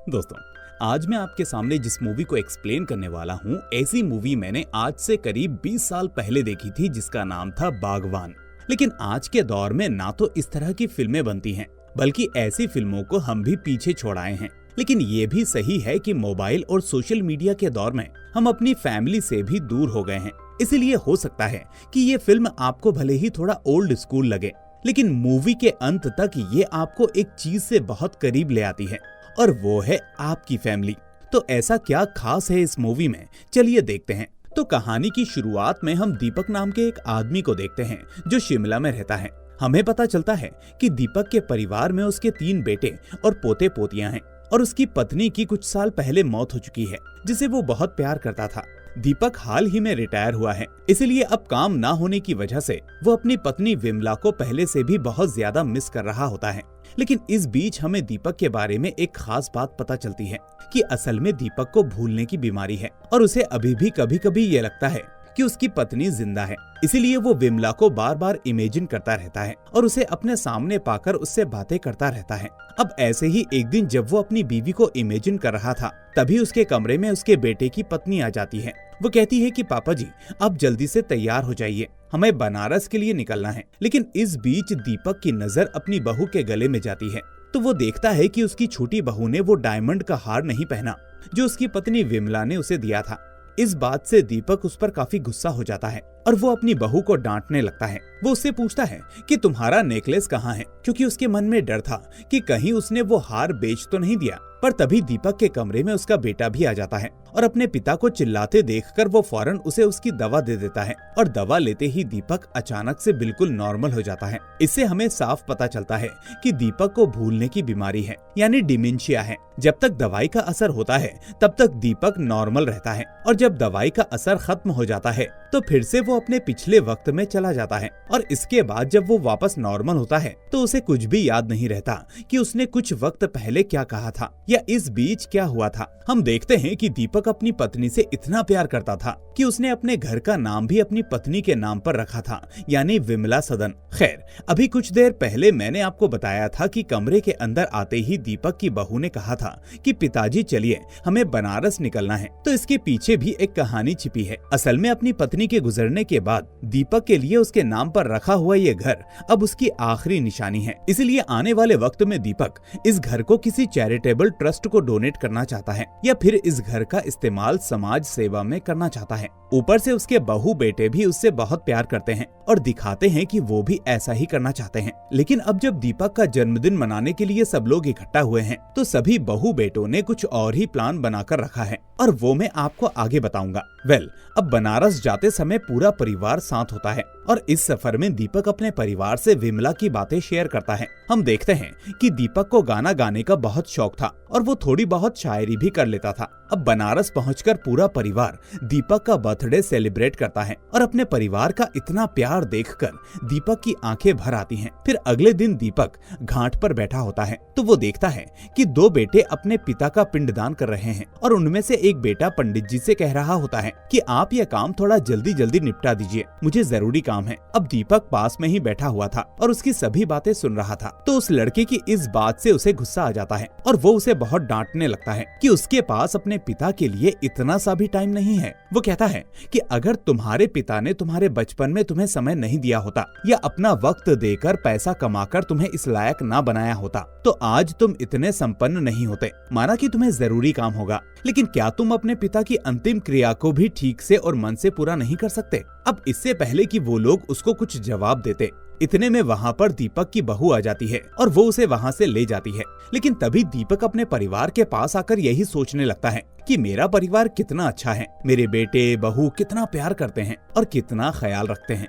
दोस्तों, आज मैं आपके सामने जिस मूवी को एक्सप्लेन करने वाला हूँ, ऐसी मूवी मैंने आज से करीब 20 साल पहले देखी थी, जिसका नाम था बागवान। लेकिन आज के दौर में ना तो इस तरह की फिल्में बनती हैं, बल्कि ऐसी फिल्मों को हम भी पीछे छोड़ आए हैं। लेकिन ये भी सही है कि मोबाइल और सोशल मीडिया के दौर में हम अपनी फैमिली से भी दूर हो गए हैं। इसीलिए हो सकता है कि ये फिल्म आपको भले ही थोड़ा ओल्ड स्कूल लगे, लेकिन मूवी के अंत तक ये आपको एक चीज से बहुत करीब ले आती है, और वो है आपकी फैमिली। तो ऐसा क्या खास है इस मूवी में, चलिए देखते हैं। तो कहानी की शुरुआत में हम दीपक नाम के एक आदमी को देखते हैं जो शिमला में रहता है। हमें पता चलता है कि दीपक के परिवार में उसके 3 बेटे और पोते पोतियां हैं, और उसकी पत्नी की कुछ साल पहले मौत हो चुकी है, जिसे वो बहुत प्यार करता था। दीपक हाल ही में रिटायर हुआ है, इसलिए अब काम ना होने की वजह से वो अपनी पत्नी विमला को पहले से भी बहुत ज्यादा मिस कर रहा होता है। लेकिन इस बीच हमें दीपक के बारे में एक खास बात पता चलती है कि असल में दीपक को भूलने की बीमारी है, और उसे अभी भी कभी कभी ये लगता है कि उसकी पत्नी जिंदा है। इसीलिए वो विमला को बार बार इमेजिन करता रहता है और उसे अपने सामने पाकर उससे बातें करता रहता है। अब ऐसे ही एक दिन जब वो अपनी बीवी को इमेजिन कर रहा था, तभी उसके कमरे में उसके बेटे की पत्नी आ जाती है। वो कहती है कि पापा जी, आप जल्दी से तैयार हो जाइए, हमें बनारस के लिए निकलना है। लेकिन इस बीच दीपक की नजर अपनी बहू के गले में जाती है, तो वो देखता है कि उसकी छोटी बहू ने वो डायमंड का हार नहीं पहना जो उसकी पत्नी विमला ने उसे दिया था। इस बात से दीपक उस पर काफी गुस्सा हो जाता है और वो अपनी बहू को डांटने लगता है। वो उससे पूछता है कि तुम्हारा नेकलेस कहाँ है, क्योंकि उसके मन में डर था कि कहीं उसने वो हार बेच तो नहीं दिया। पर तभी दीपक के कमरे में उसका बेटा भी आ जाता है, और अपने पिता को चिल्लाते देखकर वो फौरन उसे उसकी दवा दे देता है, और दवा लेते ही दीपक अचानक से बिल्कुल नॉर्मल हो जाता है। इससे हमें साफ पता चलता है कि दीपक को भूलने की बीमारी है, यानी डिमेंशिया है। जब तक दवाई का असर होता है तब तक दीपक नॉर्मल रहता है, और जब दवाई का असर खत्म हो जाता है तो फिर से वो अपने पिछले वक्त में चला जाता है। और इसके बाद जब वो वापस नॉर्मल होता है तो उसे कुछ भी याद नहीं रहता कि उसने कुछ वक्त पहले क्या कहा था या इस बीच क्या हुआ था। हम देखते हैं कि दीपक अपनी पत्नी से इतना प्यार करता था कि उसने अपने घर का नाम भी अपनी पत्नी के नाम पर रखा था, यानी विमला सदन। खैर, अभी कुछ देर पहले मैंने आपको बताया था कि कमरे के अंदर आते ही दीपक की बहू ने कहा था कि पिताजी चलिए, हमें बनारस निकलना है। तो इसके पीछे भी एक कहानी छिपी है। असल में अपनी पत्नी के गुजरने के बाद दीपक के लिए उसके नाम पर रखा हुआ ये घर अब उसकी आखिरी निशानी है। इसलिए आने वाले वक्त में दीपक इस घर को किसी चैरिटेबल ट्रस्ट को डोनेट करना चाहता है, या फिर इस घर का इस्तेमाल समाज सेवा में करना चाहता है। ऊपर से उसके बहू बेटे भी उससे बहुत प्यार करते हैं और दिखाते हैं कि वो भी ऐसा ही करना चाहते हैं। लेकिन अब जब दीपक का जन्मदिन मनाने के लिए सब लोग इकट्ठा हुए हैं, तो सभी बहू बेटों ने कुछ और ही प्लान बनाकर रखा है, और वो मैं आपको आगे बताऊंगा। अब बनारस जाते समय पूरा परिवार साथ होता है, और इस सफर में दीपक अपने परिवार से विमला की बातें शेयर करता है। हम देखते हैं कि दीपक को गाना गाने का बहुत शौक था, और वो थोड़ी बहुत शायरी भी कर लेता था। अब बनारस पहुंचकर पूरा परिवार दीपक का बर्थडे सेलिब्रेट करता है, और अपने परिवार का इतना प्यार देखकर दीपक की आंखें भर आती हैं। फिर अगले दिन दीपक घाट पर बैठा होता है, तो वो देखता है कि 2 बेटे अपने पिता का पिंडदान कर रहे हैं, और उनमें से एक बेटा पंडित जी से कह रहा होता है कि आप यह काम थोड़ा जल्दी जल्दी निपटा दीजिए, मुझे जरूरी काम है। अब दीपक पास में ही बैठा हुआ था और उसकी सभी बातें सुन रहा था, तो उस लड़के की इस बात से उसे गुस्सा आ जाता है, और वो उसे बहुत डांटने लगता है कि उसके पास अपने पिता के लिए इतना सा भी टाइम नहीं है। वो कहता है कि अगर तुम्हारे पिता ने तुम्हारे बचपन में तुम्हें समय नहीं दिया होता, या अपना वक्त देकर पैसा कमाकर तुम्हें इस लायक ना बनाया होता, तो आज तुम इतने संपन्न नहीं होते। माना कि तुम्हें जरूरी काम होगा, लेकिन क्या तुम अपने पिता की अंतिम क्रिया को भी ठीक से और मन से पूरा नहीं कर सकते? अब इससे पहले कि वो लोग उसको कुछ जवाब देते, इतने में वहाँ पर दीपक की बहू आ जाती है और वो उसे वहाँ से ले जाती है। लेकिन तभी दीपक अपने परिवार के पास आकर यही सोचने लगता है कि मेरा परिवार कितना अच्छा है, मेरे बेटे बहू कितना प्यार करते हैं और कितना ख्याल रखते हैं।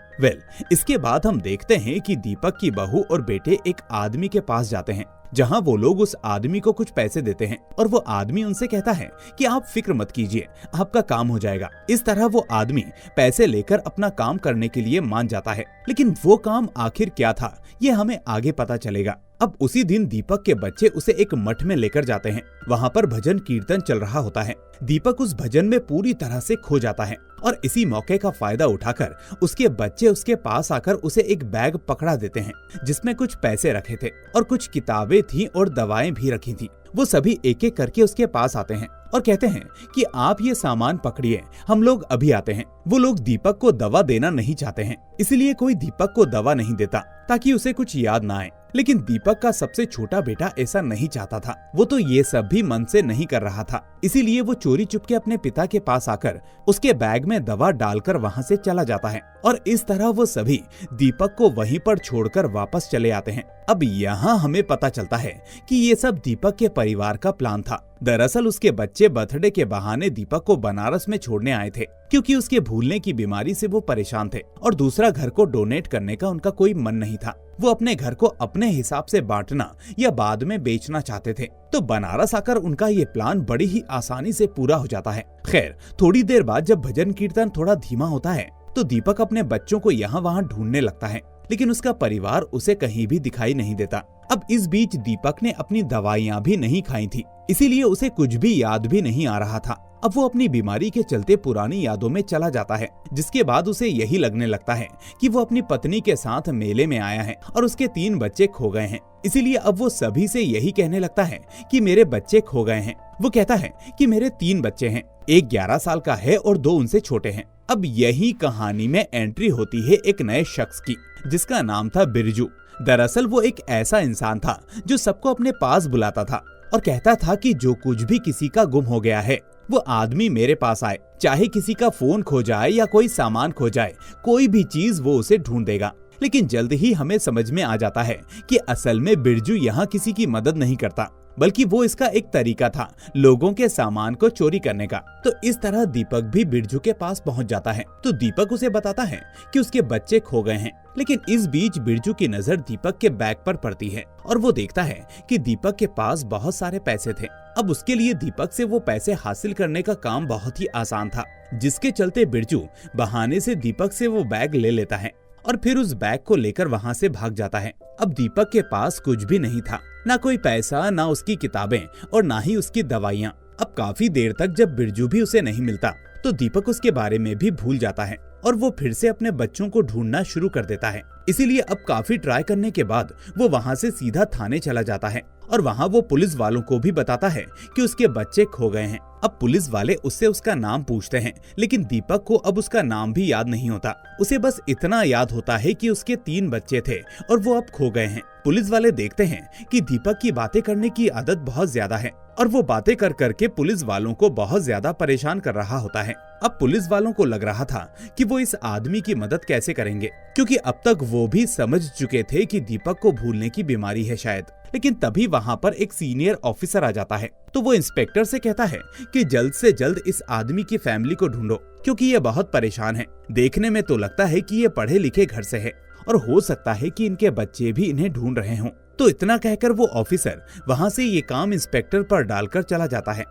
इसके बाद हम देखते हैं कि दीपक की बहू और बेटे एक आदमी के पास जाते हैं, जहां वो लोग उस आदमी को कुछ पैसे देते हैं, और वो आदमी उनसे कहता है कि आप फिक्र मत कीजिए, आपका काम हो जाएगा। इस तरह वो आदमी पैसे लेकर अपना काम करने के लिए मान जाता है। लेकिन वो काम आखिर क्या था, ये हमें आगे पता चलेगा। अब उसी दिन दीपक के बच्चे उसे एक मठ में लेकर जाते हैं। वहाँ पर भजन कीर्तन चल रहा होता है। दीपक उस भजन में पूरी तरह से खो जाता है, और इसी मौके का फायदा उठाकर उसके बच्चे उसके पास आकर उसे एक बैग पकड़ा देते हैं, जिसमें कुछ पैसे रखे थे और कुछ किताबें थी और दवाएं भी रखी थी। वो सभी एक एक करके उसके पास आते हैं और कहते हैं कि आप ये सामान पकड़िए, हम लोग अभी आते हैं। वो लोग दीपक को दवा देना नहीं चाहते हैं, इसलिए कोई दीपक को दवा नहीं देता ताकि उसे कुछ याद ना आए। लेकिन दीपक का सबसे छोटा बेटा ऐसा नहीं चाहता था। वो तो ये सब भी मन से नहीं कर रहा था, इसीलिए वो चोरी चुपके अपने पिता के पास आकर उसके बैग में दवा डालकर वहाँ से चला जाता है और इस तरह वो सभी दीपक को वहीं पर छोड़कर वापस चले आते हैं। अब यहाँ हमें पता चलता है कि ये सब दीपक के परिवार का प्लान था। दरअसल उसके बच्चे बर्थडे के बहाने दीपक को बनारस में छोड़ने आए थे, क्योंकि उसके भूलने की बीमारी से वो परेशान थे और दूसरा घर को डोनेट करने का उनका कोई मन नहीं था। वो अपने घर को अपने हिसाब से बांटना या बाद में बेचना चाहते थे। तो बनारस आकर उनका ये प्लान बड़ी ही आसानी से पूरा हो जाता है। खैर, थोड़ी देर बाद जब भजन कीर्तन थोड़ा धीमा होता है तो दीपक अपने बच्चों को यहाँ वहाँ ढूंढने लगता है, लेकिन उसका परिवार उसे कहीं भी दिखाई नहीं देता। अब इस बीच दीपक ने अपनी दवाइयाँ भी नहीं खाई थी, इसीलिए उसे कुछ भी याद भी नहीं आ रहा था। अब वो अपनी बीमारी के चलते पुरानी यादों में चला जाता है, जिसके बाद उसे यही लगने लगता है कि वो अपनी पत्नी के साथ मेले में आया है और उसके 3 बच्चे खो गए हैं। इसीलिए अब वो सभी से यही कहने लगता है कि मेरे बच्चे खो गए हैं। वो कहता है कि मेरे 3 बच्चे हैं, एक 11 साल का है और 2 उनसे छोटे हैं। अब यही कहानी में एंट्री होती है एक नए शख्स की, जिसका नाम था बिरजू। दरअसल वो एक ऐसा इंसान था जो सबको अपने पास बुलाता था और कहता था कि जो कुछ भी किसी का गुम हो गया है वो आदमी मेरे पास आए, चाहे किसी का फोन खो जाए या कोई सामान खो जाए, कोई भी चीज वो उसे ढूंढ देगा। लेकिन जल्द ही हमें समझ में आ जाता है कि असल में बिरजू यहाँ किसी की मदद नहीं करता, बल्कि वो इसका एक तरीका था लोगों के सामान को चोरी करने का। तो इस तरह दीपक भी बिरजू के पास पहुंच जाता है। तो दीपक उसे बताता है कि उसके बच्चे खो गए हैं। लेकिन इस बीच बिरजू की नजर दीपक के बैग पर पड़ती है और वो देखता है कि दीपक के पास बहुत सारे पैसे थे। अब उसके लिए दीपक से वो पैसे हासिल करने का काम बहुत ही आसान था, जिसके चलते बिरजू बहाने से दीपक से वो बैग ले लेता है और फिर उस बैग को लेकर वहाँ से भाग जाता है। अब दीपक के पास कुछ भी नहीं था, ना कोई पैसा, ना उसकी किताबें और ना ही उसकी दवाइयाँ। अब काफी देर तक जब बिरजू भी उसे नहीं मिलता तो दीपक उसके बारे में भी भूल जाता है और वो फिर से अपने बच्चों को ढूंढना शुरू कर देता है। इसीलिए अब काफी ट्राई करने के बाद वो वहाँ से सीधा थाने चला जाता है और वहाँ वो पुलिस वालों को भी बताता है कि उसके बच्चे खो गए हैं। अब पुलिस वाले उससे उसका नाम पूछते हैं, लेकिन दीपक को अब उसका नाम भी याद नहीं होता। उसे बस इतना याद होता है कि उसके 3 बच्चे थे और वो अब खो गए हैं। पुलिस वाले देखते हैं कि दीपक की बातें करने की आदत बहुत ज्यादा है और वो बातें कर करके पुलिस वालों को बहुत ज्यादा परेशान कर रहा होता है। अब पुलिस वालों को लग रहा था कि वो इस आदमी की मदद कैसे करेंगे, क्योंकि अब तक वो भी समझ चुके थे कि दीपक को भूलने की बीमारी है शायद। लेकिन तभी वहाँ पर एक सीनियर ऑफिसर आ जाता है। तो वो इंस्पेक्टर से कहता है कि जल्द से जल्द इस आदमी की फैमिली को ढूंढो, क्योंकि ये बहुत परेशान है। देखने में तो लगता है कि ये पढ़े लिखे घर से है और हो सकता है कि इनके बच्चे भी इन्हें ढूंढ रहे हों। तो इतना कहकर वो ऑफिसर वहाँ से ये काम इंस्पेक्टर पर डालकर चला जाता है।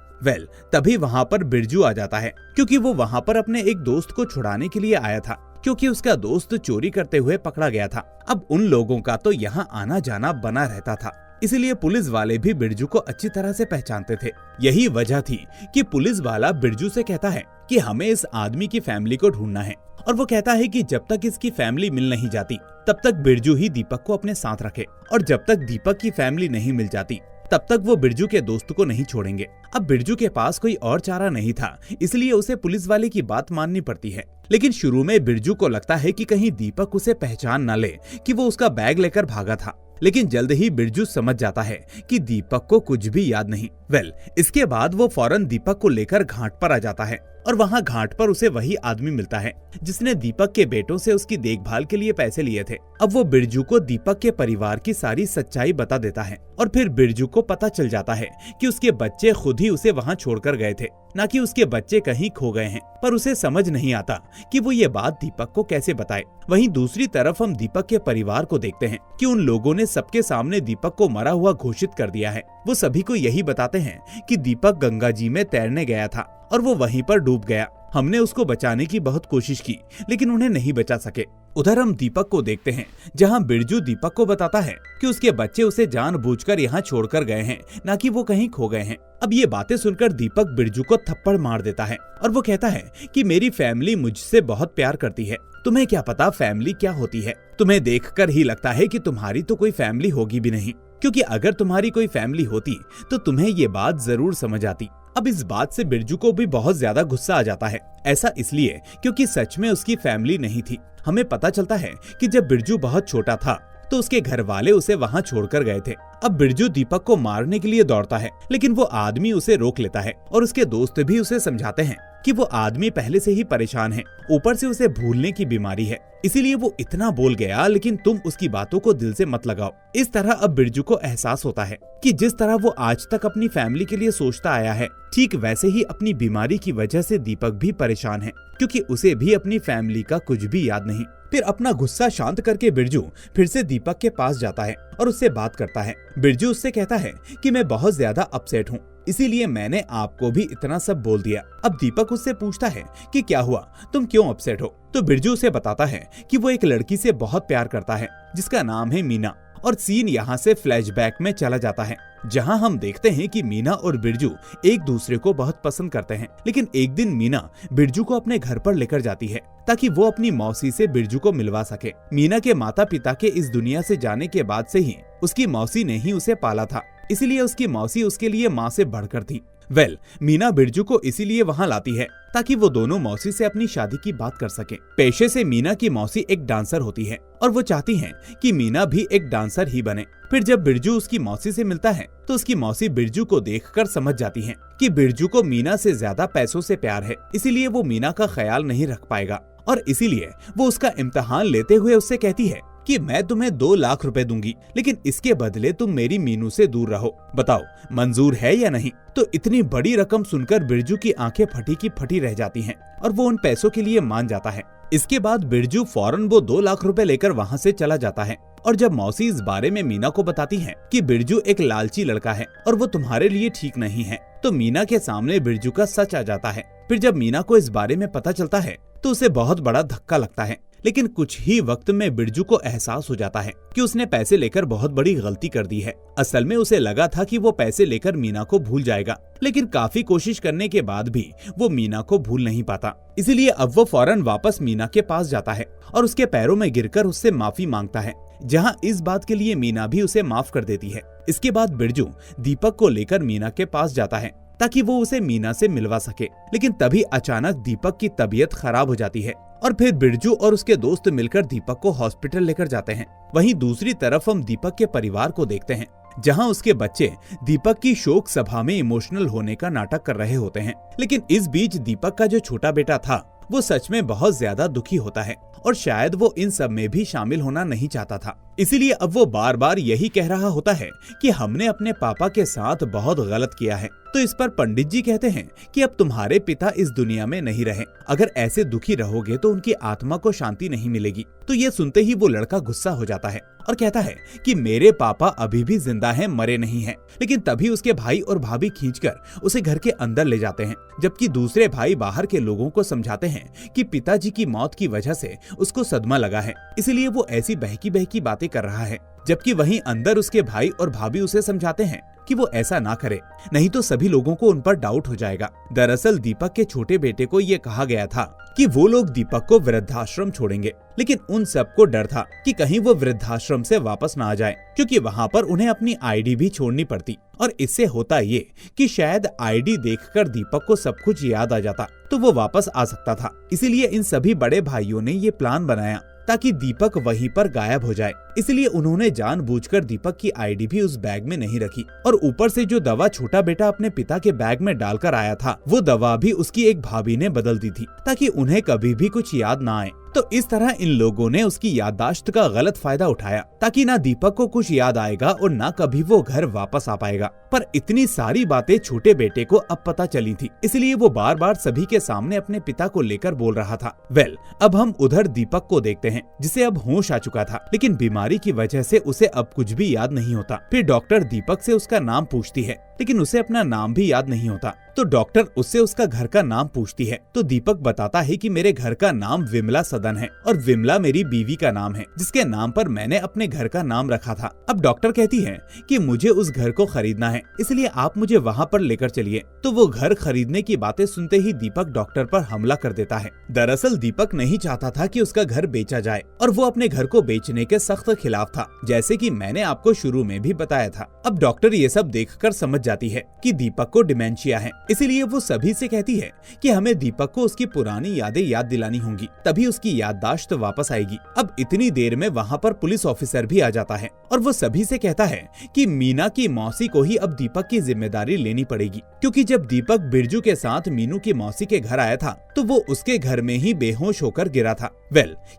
तभी वहाँ पर बिरजू आ जाता है, क्योंकि वो वहाँ पर अपने एक दोस्त को छुड़ाने के लिए आया था, क्योंकि उसका दोस्त चोरी करते हुए पकड़ा गया था। अब उन लोगों का तो यहाँ आना जाना बना रहता था, इसलिए पुलिस वाले भी बिरजू को अच्छी तरह से पहचानते थे। यही वजह थी कि पुलिस वाला बिरजू से कहता है कि हमें इस आदमी की फैमिली को ढूंढना है और वो कहता है कि जब तक इसकी फैमिली मिल नहीं जाती तब तक बिरजू ही दीपक को अपने साथ रखे, और जब तक दीपक की फैमिली नहीं मिल जाती तब तक वो बिरजू के दोस्त को नहीं छोड़ेंगे। अब बिरजू के पास कोई और चारा नहीं था, इसलिए उसे पुलिस वाले की बात माननी पड़ती है। लेकिन शुरू में बिरजू को लगता है कि कहीं दीपक उसे पहचान न ले कि वो उसका बैग लेकर भागा था, लेकिन जल्द ही बिरजू समझ जाता है कि दीपक को कुछ भी याद नहीं। इसके बाद वो फौरन दीपक को लेकर घाट पर आ जाता है और वहाँ घाट पर उसे वही आदमी मिलता है जिसने दीपक के बेटों से उसकी देखभाल के लिए पैसे लिए थे। अब वो बिरजू को दीपक के परिवार की सारी सच्चाई बता देता है और फिर बिरजू को पता चल जाता है कि उसके बच्चे खुद ही उसे वहाँ छोड़कर गए थे, न कि उसके बच्चे कहीं खो गए हैं। पर उसे समझ नहीं आता कि वो ये बात दीपक को कैसे बताए। वहीं दूसरी तरफ हम दीपक के परिवार को देखते हैं कि उन लोगों ने सबके सामने दीपक को मरा हुआ घोषित कर दिया है। वो सभी को यही बताते हैं कि दीपक गंगा जी में तैरने गया था और वो वहीं पर डूब गया। हमने उसको बचाने की बहुत कोशिश की, लेकिन उन्हें नहीं बचा सके। उधर हम दीपक को देखते हैं जहां बिरजू दीपक को बताता है कि उसके बच्चे उसे जानबूझकर यहाँ छोड़कर गए हैं, न कि वो कहीं खो गए हैं। अब ये बातें सुनकर दीपक बिरजू को थप्पड़ मार देता है और वो कहता है कि मेरी फैमिली मुझसे बहुत प्यार करती है, तुम्हें क्या पता फैमिली क्या होती है। तुम्हें देखकर ही लगता है कि तुम्हारी तो कोई फैमिली होगी भी नहीं, क्योंकि अगर तुम्हारी कोई फैमिली होती तो तुम्हें ये बात जरूर समझ आती। अब इस बात से बिरजू को भी बहुत ज्यादा गुस्सा आ जाता है। ऐसा इसलिए क्योंकि सच में उसकी फैमिली नहीं थी। हमें पता चलता है कि जब बिरजू बहुत छोटा था तो उसके घर वाले उसे वहाँ छोड़कर गए थे। अब बिरजू दीपक को मारने के लिए दौड़ता है, लेकिन वो आदमी उसे रोक लेता है और उसके दोस्त भी उसे समझाते हैं कि वो आदमी पहले से ही परेशान है, ऊपर से उसे भूलने की बीमारी है, इसीलिए वो इतना बोल गया, लेकिन तुम उसकी बातों को दिल से मत लगाओ। इस तरह अब बिरजू को एहसास होता है कि जिस तरह वो आज तक अपनी फैमिली के लिए सोचता आया है, ठीक वैसे ही अपनी बीमारी की वजह से दीपक भी परेशान है, क्योंकि उसे भी अपनी फैमिली का कुछ भी याद नहीं। फिर अपना गुस्सा शांत करके बिरजू फिर से दीपक के पास जाता है और उससे बात करता है। बिरजू उससे कहता है कि मैं बहुत ज्यादा अपसेट हूँ, इसीलिए मैंने आपको भी इतना सब बोल दिया। अब दीपक उससे पूछता है कि क्या हुआ, तुम क्यों अपसेट हो? तो बिरजू उसे बताता है कि वो एक लड़की से बहुत प्यार करता है जिसका नाम है मीना। और सीन यहाँ से फ्लैशबैक में चला जाता है, जहाँ हम देखते हैं कि मीना और बिरजू एक दूसरे को बहुत पसंद करते हैं। लेकिन एक दिन मीना बिरजू को अपने घर पर लेकर जाती है ताकि वो अपनी मौसी से बिरजू को मिलवा सके। मीना के माता पिता के इस दुनिया से जाने के बाद से ही उसकी मौसी ने ही उसे पाला था, इसीलिए उसकी मौसी उसके लिए माँ से बढ़कर थी। मीना बिरजू को इसीलिए वहाँ लाती है ताकि वो दोनों मौसी से अपनी शादी की बात कर सके। पेशे से मीना की मौसी एक डांसर होती है और वो चाहती हैं कि मीना भी एक डांसर ही बने। फिर जब बिरजू उसकी मौसी से मिलता है तो उसकी मौसी बिरजू को देखकर समझ जाती है कि बिरजू को मीना से ज्यादा पैसों से प्यार है, इसीलिए वो मीना का ख्याल नहीं रख पाएगा और इसीलिए वो उसका इम्तिहान लेते हुए उससे कहती है कि मैं तुम्हें 2 लाख रुपए दूंगी, लेकिन इसके बदले तुम मेरी मीनू से दूर रहो। बताओ मंजूर है या नहीं? तो इतनी बड़ी रकम सुनकर बिरजू की आंखें फटी की फटी रह जाती हैं और वो उन पैसों के लिए मान जाता है। इसके बाद बिरजू फौरन वो 2 लाख रुपए लेकर वहाँ से चला जाता है। और जब मौसी इस बारे में मीना को बताती है कि बिरजू एक लालची लड़का है और वो तुम्हारे लिए ठीक नहीं है, तो मीना के सामने बिरजू का सच आ जाता है। फिर जब मीना को इस बारे में पता चलता है तो उसे बहुत बड़ा धक्का लगता है, लेकिन कुछ ही वक्त में बिरजू को एहसास हो जाता है कि उसने पैसे लेकर बहुत बड़ी गलती कर दी है। असल में उसे लगा था कि वो पैसे लेकर मीना को भूल जाएगा, लेकिन काफी कोशिश करने के बाद भी वो मीना को भूल नहीं पाता। इसीलिए अब वो फौरन वापस मीना के पास जाता है और उसके पैरों में गिरकर उससे माफी मांगता है, जहाँ इस बात के लिए मीना भी उसे माफ कर देती है। इसके बाद बिरजू दीपक को लेकर मीना के पास जाता है ताकि वो उसे मीना से मिलवा सके, लेकिन तभी अचानक दीपक की तबीयत खराब हो जाती है और फिर बिरजू और उसके दोस्त मिलकर दीपक को हॉस्पिटल लेकर जाते हैं। वहीं दूसरी तरफ हम दीपक के परिवार को देखते हैं, जहां उसके बच्चे दीपक की शोक सभा में इमोशनल होने का नाटक कर रहे होते हैं। लेकिन इस बीच दीपक का जो छोटा बेटा था वो सच में बहुत ज्यादा दुखी होता है और शायद वो इन सब में भी शामिल होना नहीं चाहता था। इसीलिए अब वो बार बार यही कह रहा होता है कि हमने अपने पापा के साथ बहुत गलत किया है। तो इस पर पंडित जी कहते हैं कि अब तुम्हारे पिता इस दुनिया में नहीं रहे, अगर ऐसे दुखी रहोगे तो उनकी आत्मा को शांति नहीं मिलेगी। तो ये सुनते ही वो लड़का गुस्सा हो जाता है और कहता है कि मेरे पापा अभी भी जिंदा हैं, मरे नहीं हैं। लेकिन तभी उसके भाई और भाभी खींचकर उसे घर के अंदर ले जाते हैं, जबकि दूसरे भाई बाहर के लोगों को समझाते हैं कि पिताजी की मौत की वजह से उसको सदमा लगा है, इसलिए वो ऐसी बहकी बहकी बातें कर रहा है। जबकि वहीं अंदर उसके भाई और भाभी उसे समझाते हैं कि वो ऐसा ना करे, नहीं तो सभी लोगों को उन पर डाउट हो जाएगा। दरअसल दीपक के छोटे बेटे को ये कहा गया था कि वो लोग दीपक को वृद्धाश्रम छोड़ेंगे, लेकिन उन सबको डर था कि कहीं वो वृद्धाश्रम से वापस ना आ जाए, क्योंकि वहाँ पर उन्हें अपनी आईडी भी छोड़नी पड़ती। और इससे होता ये कि शायद आईडी देखकर दीपक को सब कुछ याद आ जाता तो वो वापस आ सकता था। इसीलिए इन सभी बड़े भाइयों ने ये प्लान बनाया ताकि दीपक वहीं पर गायब हो जाए। इसलिए उन्होंने जानबूझकर दीपक की आईडी भी उस बैग में नहीं रखी और ऊपर से जो दवा छोटा बेटा अपने पिता के बैग में डालकर आया था वो दवा भी उसकी एक भाभी ने बदल दी थी ताकि उन्हें कभी भी कुछ याद ना आए। तो इस तरह इन लोगों ने उसकी याददाश्त का गलत फायदा उठाया ताकि ना दीपक को कुछ याद आएगा और ना कभी वो घर वापस आ पाएगा। पर इतनी सारी बातें छोटे बेटे को अब पता चली थी, इसलिए वो बार बार सभी के सामने अपने पिता को लेकर बोल रहा था। अब हम उधर दीपक को देखते हैं, जिसे अब होश आ चुका था, लेकिन बीमारी की वजह से उसे अब कुछ भी याद नहीं होता। फिर डॉक्टर दीपक से उसका नाम पूछती है लेकिन उसे अपना नाम भी याद नहीं होता। तो डॉक्टर उससे उसका घर का नाम पूछती है तो दीपक बताता है कि मेरे घर का नाम विमला सदन है और विमला मेरी बीवी का नाम है, जिसके नाम पर मैंने अपने घर का नाम रखा था। अब डॉक्टर कहती है कि मुझे उस घर को खरीदना है, इसलिए आप मुझे वहाँ पर लेकर चलिए। तो वो घर खरीदने की बातें सुनते ही दीपक डॉक्टर पर हमला कर देता है। दरअसल दीपक नहीं चाहता था कि उसका घर बेचा जाए और वो अपने घर को बेचने के सख्त खिलाफ था, जैसे कि मैंने आपको शुरू में भी बताया था। अब डॉक्टर ये सब देखकर समझ जाती है कि दीपक को डिमेंशिया है, इसीलिए वो सभी से कहती है कि हमें दीपक को उसकी पुरानी यादें याद दिलानी होंगी, तभी उसकी याददाश्त वापस आएगी। अब इतनी देर में वहाँ पर पुलिस ऑफिसर भी आ जाता है और वो सभी से कहता है कि मीना की मौसी को ही अब दीपक की जिम्मेदारी लेनी पड़ेगी, क्योंकि जब दीपक बिरजू के साथ मीनू की मौसी के घर आया था तो वो उसके घर में ही बेहोश होकर गिरा था।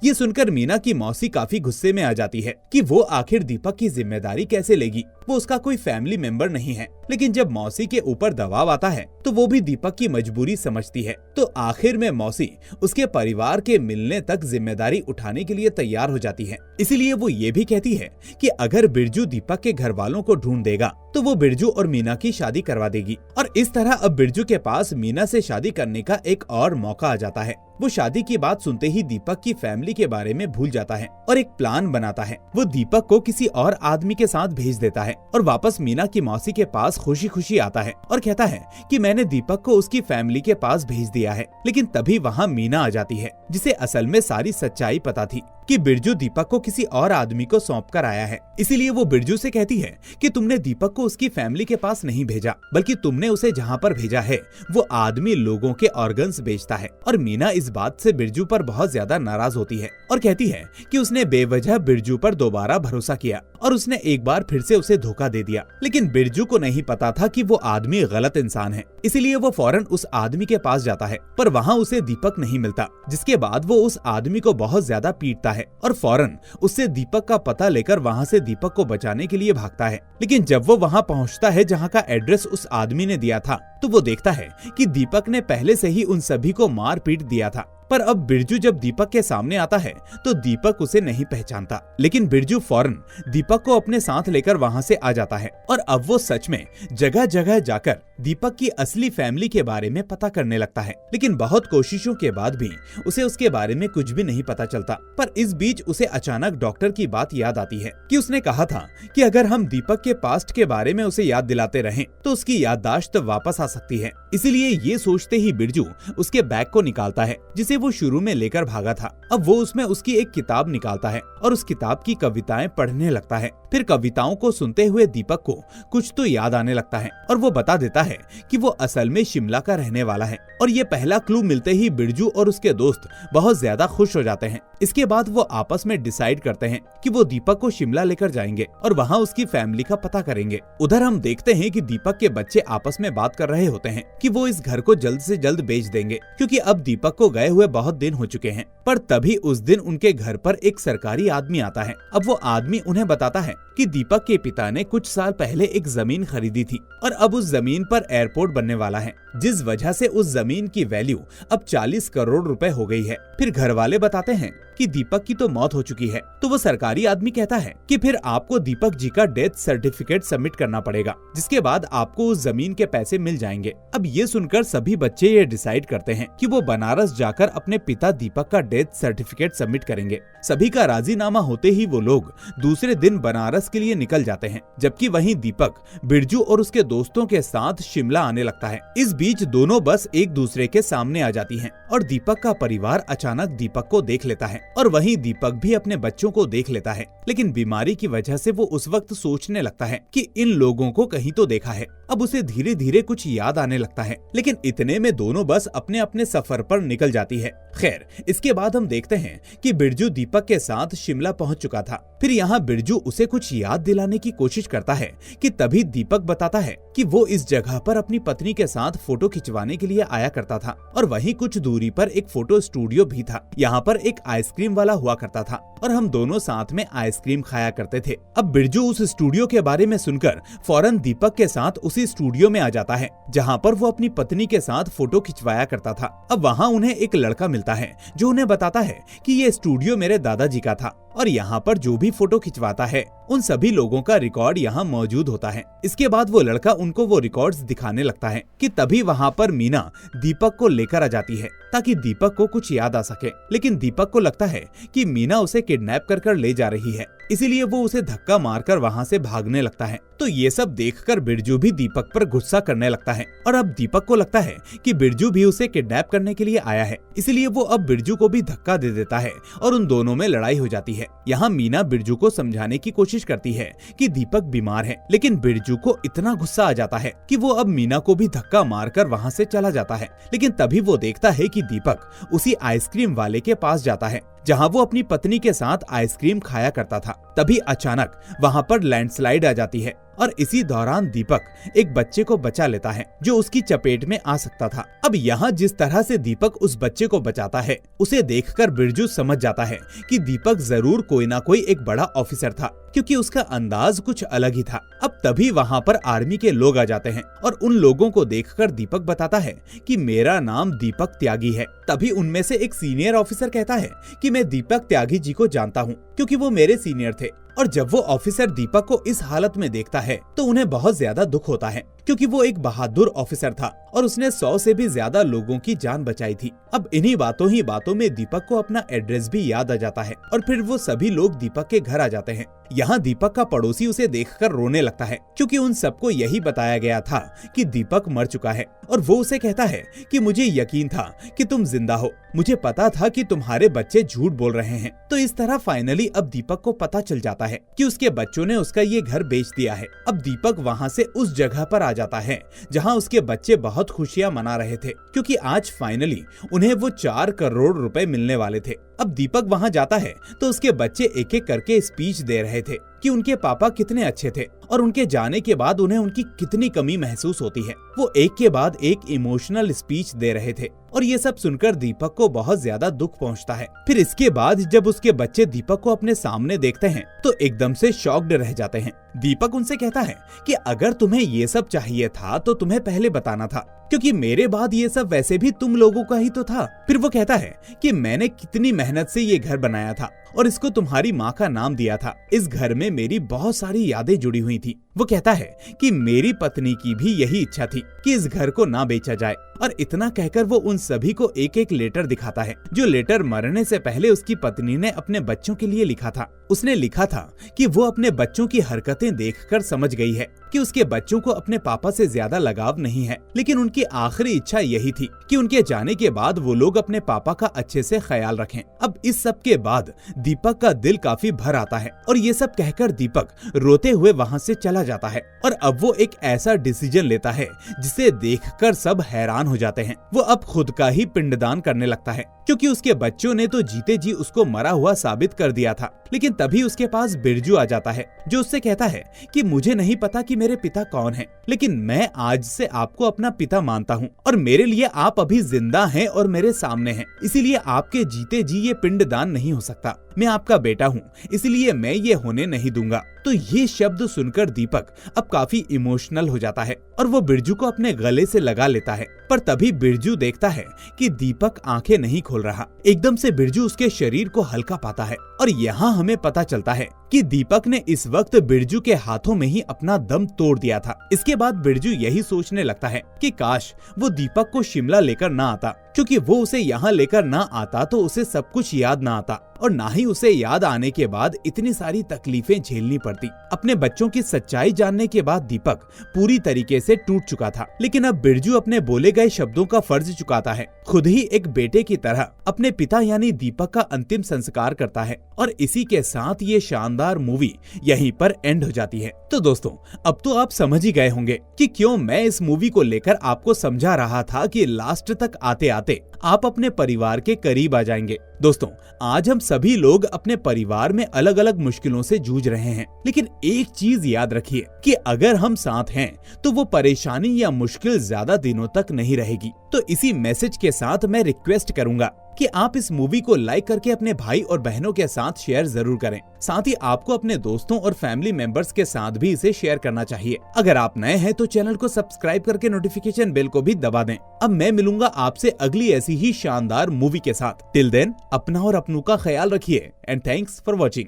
ये सुनकर मीना की मौसी काफी गुस्से में आ जाती है कि वो आखिर दीपक की जिम्मेदारी कैसे लेगी, वो उसका कोई फैमिली मेंबर नहीं है। लेकिन जब मौसी के ऊपर दबाव आता है तो वो भी दीपक की मजबूरी समझती है। तो आखिर में मौसी उसके परिवार के मिलने तक जिम्मेदारी उठाने के लिए तैयार हो जाती है। इसीलिए वो ये भी कहती है कि अगर बिरजू दीपक के घर वालों को ढूंढ देगा तो वो बिरजू और मीना की शादी करवा देगी। और इस तरह अब बिरजू के पास मीना से शादी करने का एक और मौका आ जाता है। वो शादी की बात सुनते ही दीपक की फैमिली के बारे में भूल जाता है और एक प्लान बनाता है। वो दीपक को किसी और आदमी के साथ भेज देता है और वापस मीना की मौसी के पास खुशी खुशी आता है और कहता है कि मैंने दीपक को उसकी फैमिली के पास भेज दिया है। लेकिन तभी वहाँ मीना आ जाती है, जिसे असल में सारी सच्चाई पता थी कि बिरजू दीपक को किसी और आदमी को सौंप कर आया है। इसीलिए वो बिरजू से कहती है कि तुमने दीपक को उसकी फैमिली के पास नहीं भेजा, बल्कि तुमने उसे जहाँ पर भेजा है वो आदमी लोगों के ऑर्गन्स बेचता है। और मीना इस बात से बिरजू पर बहुत ज्यादा नाराज होती है और कहती है कि उसने बेवजह बिरजू पर दोबारा भरोसा किया और उसने एक बार फिर से उसे धोखा दे दिया। लेकिन बिरजू को नहीं पता था कि वो आदमी गलत इंसान है, इसीलिए वो फौरन उस आदमी के पास जाता है, पर वहाँ उसे दीपक नहीं मिलता। जिसके बाद वो उस आदमी को बहुत ज्यादा पीटता है और फौरन उससे दीपक का पता लेकर वहाँ से दीपक को बचाने के लिए भागता है। लेकिन जब वो वहाँ पहुँचता है जहाँ का एड्रेस उस आदमी ने दिया था, तो वो देखता है कि दीपक ने पहले से ही उन सभी को मार पीट दिया था। पर अब बिरजू जब दीपक के सामने आता है तो दीपक उसे नहीं पहचानता, लेकिन बिरजू फौरन दीपक को अपने साथ लेकर वहाँ से आ जाता है और अब वो सच में जगह जगह जाकर दीपक की असली फैमिली के बारे में पता करने लगता है। लेकिन बहुत कोशिशों के बाद भी उसे उसके बारे में कुछ भी नहीं पता चलता। पर इस बीच उसे अचानक डॉक्टर की बात याद आती है कि उसने कहा था कि अगर हम दीपक के पास्ट के बारे में उसे याद दिलाते रहें तो उसकी याददाश्त वापस आ सकती है। इसीलिए ये सोचते ही बिरजू उसके बैग को निकालता है जिसे वो शुरू में लेकर भागा था। अब वो उसमें उसकी एक किताब निकालता है और उस किताब की कविताएं पढ़ने लगता है। फिर कविताओं को सुनते हुए दीपक को कुछ तो याद आने लगता है और वो बता देता है कि वो असल में शिमला का रहने वाला है। और ये पहला क्लू मिलते ही बिरजू और उसके दोस्त बहुत ज्यादा खुश हो जाते हैं। इसके बाद वो आपस में डिसाइड करते हैं कि वो दीपक को शिमला लेकर जाएंगे और वहाँ उसकी फैमिली का पता करेंगे। उधर हम देखते हैं कि दीपक के बच्चे आपस में बात कर रहे होते हैं कि वो इस घर को जल्द से जल्द बेच देंगे, क्योंकि अब दीपक को गए हुए बहुत दिन हो चुके हैं। पर तभी उस दिन उनके घर पर एक सरकारी आदमी आता है। अब वो आदमी उन्हें बताता है कि दीपक के पिता ने कुछ साल पहले एक जमीन खरीदी थी और अब उस जमीन पर एयरपोर्ट बनने वाला है, जिस वजह से उस जमीन की वैल्यू अब 40 करोड़ रुपए हो गई है। फिर घर वाले बताते हैं कि दीपक की तो मौत हो चुकी है। तो वो सरकारी आदमी कहता है कि फिर आपको दीपक जी का डेथ सर्टिफिकेट सबमिट करना पड़ेगा, जिसके बाद आपको उस जमीन के पैसे मिल जाएंगे। अब ये सुनकर सभी बच्चे ये डिसाइड करते हैं कि वो बनारस जाकर अपने पिता दीपक का डेथ सर्टिफिकेट सबमिट करेंगे। सभी का राजीनामा होते ही वो लोग दूसरे दिन बनारस के लिए निकल जाते हैं, जबकि वहीं दीपक बिरजू और उसके दोस्तों के साथ शिमला आने लगता है। इस बीच दोनों बस एक दूसरे के सामने आ जाती हैं और दीपक का परिवार अचानक दीपक को देख लेता है और वहीं दीपक भी अपने बच्चों को देख लेता है। लेकिन बीमारी की वजह से वो उस वक्त सोचने लगता है कि इन लोगों को कहीं तो देखा है। अब उसे धीरे धीरे कुछ याद आने लगता है, लेकिन इतने में दोनों बस अपने अपने सफर पर निकल जाती है। खैर, इसके बाद हम देखते हैं कि बिरजू दीपक के साथ शिमला पहुंच चुका था। फिर यहाँ बिरजू उसे कुछ याद दिलाने की कोशिश करता है कि तभी दीपक बताता है कि वो इस जगह पर अपनी पत्नी के साथ फोटो खिंचवाने के लिए आया करता था और वहीं कुछ दूरी पर एक फोटो स्टूडियो भी था। यहाँ पर एक आइसक्रीम वाला हुआ करता था और हम दोनों साथ में आइसक्रीम खाया करते थे। अब बिरजू उस स्टूडियो के बारे में सुनकर फौरन दीपक के साथ उसी स्टूडियो में आ जाता है जहाँ पर वो अपनी पत्नी के साथ फोटो खिंचवाया करता था। अब वहाँ उन्हें एक लड़का मिलता है जो उन्हें बताता है कि ये स्टूडियो मेरे दादाजी का था और यहाँ पर जो भी फोटो खिंचवाता है उन सभी लोगों का रिकॉर्ड यहाँ मौजूद होता है। इसके बाद वो लड़का उनको वो रिकॉर्ड्स दिखाने लगता है कि तभी वहाँ पर मीना दीपक को लेकर आ जाती है ताकि दीपक को कुछ याद आ सके। लेकिन दीपक को लगता है कि मीना उसे किडनैप कर ले जा रही है, इसीलिए वो उसे धक्का मारकर वहाँ से भागने लगता है। तो ये सब देखकर बिरजू भी दीपक पर गुस्सा करने लगता है और अब दीपक को लगता है कि बिरजू भी उसे किडनैप करने के लिए आया है, इसलिए वो अब बिरजू को भी धक्का दे देता है और उन दोनों में लड़ाई हो जाती है। यहाँ मीना बिरजू को समझाने की कोशिश करती है कि दीपक बीमार है, लेकिन बिरजू को इतना गुस्सा आ जाता है कि वो अब मीना को भी धक्का मारकर वहाँ से चला जाता है। लेकिन तभी वो देखता है कि दीपक उसी आइसक्रीम वाले के पास जाता है जहाँ वो अपनी पत्नी के साथ आइसक्रीम खाया करता था। तभी अचानक वहाँ पर लैंडस्लाइड आ जाती है और इसी दौरान दीपक एक बच्चे को बचा लेता है जो उसकी चपेट में आ सकता था। अब यहाँ जिस तरह से दीपक उस बच्चे को बचाता है उसे देखकर बिरजू समझ जाता है कि दीपक जरूर कोई ना कोई एक बड़ा ऑफिसर था, क्योंकि उसका अंदाज कुछ अलग ही था। अब तभी वहाँ पर आर्मी के लोग आ जाते हैं और उन लोगों को देखकर दीपक बताता है कि मेरा नाम दीपक त्यागी है। तभी उनमें से एक सीनियर ऑफिसर कहता है कि मैं दीपक त्यागी जी को जानता हूँ क्योंकि वो मेरे सीनियर थे। और जब वो ऑफिसर दीपक को इस हालत में देखता है तो उन्हें बहुत ज्यादा दुख होता है, क्योंकि वो एक बहादुर ऑफिसर था और उसने 100 से भी ज्यादा लोगों की जान बचाई थी। अब इन्हीं बातों ही बातों में दीपक को अपना एड्रेस भी याद आ जाता है और फिर वो सभी लोग दीपक के घर आ जाते हैं। यहाँ दीपक का पड़ोसी उसे देखकर रोने लगता है, क्योंकि उन सबको यही बताया गया था कि दीपक मर चुका है और वो उसे कहता है कि मुझे यकीन था कि तुम जिंदा हो, मुझे पता था कि तुम्हारे बच्चे झूठ बोल रहे हैं। तो इस तरह फाइनली अब दीपक को पता चल जाता है कि उसके बच्चों ने उसका ये घर बेच दिया है। अब दीपक वहाँ से उस जगह पर आ जाता है जहाँ उसके बच्चे बहुत खुशियाँ मना रहे थे, क्योंकि आज फाइनली उन्हें वो 4 करोड़ रुपए मिलने वाले थे। अब दीपक वहाँ जाता है तो उसके बच्चे एक एक करके स्पीच दे रहे थे कि उनके पापा कितने अच्छे थे और उनके जाने के बाद उन्हें उनकी कितनी कमी महसूस होती है। वो एक के बाद एक इमोशनल स्पीच दे रहे थे और ये सब सुनकर दीपक को बहुत ज्यादा दुख पहुंचता है। फिर इसके बाद जब उसके बच्चे दीपक को अपने सामने देखते हैं तो एकदम से शॉक्ड रह जाते हैं। दीपक उनसे कहता है कि अगर तुम्हें ये सब चाहिए था तो तुम्हें पहले बताना था, क्योंकि मेरे बाद ये सब वैसे भी तुम लोगों का ही तो था। फिर वो कहता है कि मैंने कितनी मेहनत से ये घर बनाया था और इसको तुम्हारी माँ का नाम दिया था। इस घर में मेरी बहुत सारी यादें जुड़ी हुई थी। वो कहता है कि मेरी पत्नी की भी यही इच्छा थी कि इस घर को ना बेचा जाए। और इतना कहकर वो उन सभी को एक एक लेटर दिखाता है, जो लेटर मरने से पहले उसकी पत्नी ने अपने बच्चों के लिए लिखा था। उसने लिखा था कि वो अपने बच्चों की हरकतें देखकर समझ गई है कि उसके बच्चों को अपने पापा से ज्यादा लगाव नहीं है, लेकिन उनकी आखिरी इच्छा यही थी कि उनके जाने के बाद वो लोग अपने पापा का अच्छे से ख्याल रखें। अब इस सब के बाद दीपक का दिल काफी भर आता है और ये सब कहकर दीपक रोते हुए वहाँ से चला जाता है। और अब वो एक ऐसा डिसीजन लेता है जिसे देखकर सब हैरान हो जाते हैं। वो अब खुद का ही पिंडदान करने लगता है, क्योंकि उसके बच्चों ने तो जीते जी उसको मरा हुआ साबित कर दिया था। लेकिन तभी उसके पास बिरजू आ जाता है, जो उससे कहता है कि मुझे नहीं पता कि मेरे पिता कौन हैं, लेकिन मैं आज से आपको अपना पिता मानता हूँ और मेरे लिए आप अभी जिंदा हैं और मेरे सामने हैं, इसीलिए आपके जीते जी ये पिंडदान नहीं हो सकता। मैं आपका बेटा हूँ, इसलिए मैं ये होने नहीं दूंगा। तो ये शब्द सुनकर दीपक अब काफी इमोशनल हो जाता है और वो बिरजू को अपने गले से लगा लेता है। पर तभी बिरजू देखता है कि दीपक आंखें नहीं खोल रहा। एकदम से बिरजू उसके शरीर को हल्का पाता है और यहाँ हमें पता चलता है कि दीपक ने इस वक्त बिरजू के हाथों में ही अपना दम तोड़ दिया था। इसके बाद बिरजू यही सोचने लगता है कि काश वो दीपक को शिमला लेकर ना आता, क्योंकि वो उसे यहाँ लेकर ना आता तो उसे सब कुछ याद ना आता और ना ही उसे याद आने के बाद इतनी सारी तकलीफें झेलनी पड़ती। अपने बच्चों की सच्चाई जानने के बाद दीपक पूरी तरीके से टूट चुका था, लेकिन अब बिरजू अपने बोले गए शब्दों का फर्ज चुकाता है। खुद ही एक बेटे की तरह अपने पिता यानी दीपक का अंतिम संस्कार करता है और इसी के साथ ये शानदार मूवी यहीं पर एंड हो जाती है। तो दोस्तों, अब तो आप समझ ही गए होंगे कि क्यों मैं इस मूवी को लेकर आपको समझा रहा था कि लास्ट तक आते आते आप अपने परिवार के करीब आ जाएंगे। दोस्तों, आज हम सभी लोग अपने परिवार में अलग अलग मुश्किलों से जूझ रहे हैं, लेकिन एक चीज याद रखिए कि अगर हम साथ हैं तो वो परेशानी या मुश्किल ज्यादा दिनों तक नहीं नहीं रहेगी। तो इसी मैसेज के साथ मैं रिक्वेस्ट करूंगा कि आप इस मूवी को लाइक करके अपने भाई और बहनों के साथ शेयर जरूर करें। साथ ही आपको अपने दोस्तों और फैमिली मेंबर्स के साथ भी इसे शेयर करना चाहिए। अगर आप नए हैं तो चैनल को सब्सक्राइब करके नोटिफिकेशन बेल को भी दबा दें। अब मैं मिलूंगा आपसे अगली ऐसी ही शानदार मूवी के साथ। टिल देन अपना और अपनों का ख्याल रखिए एंड थैंक्स फॉर वॉचिंग।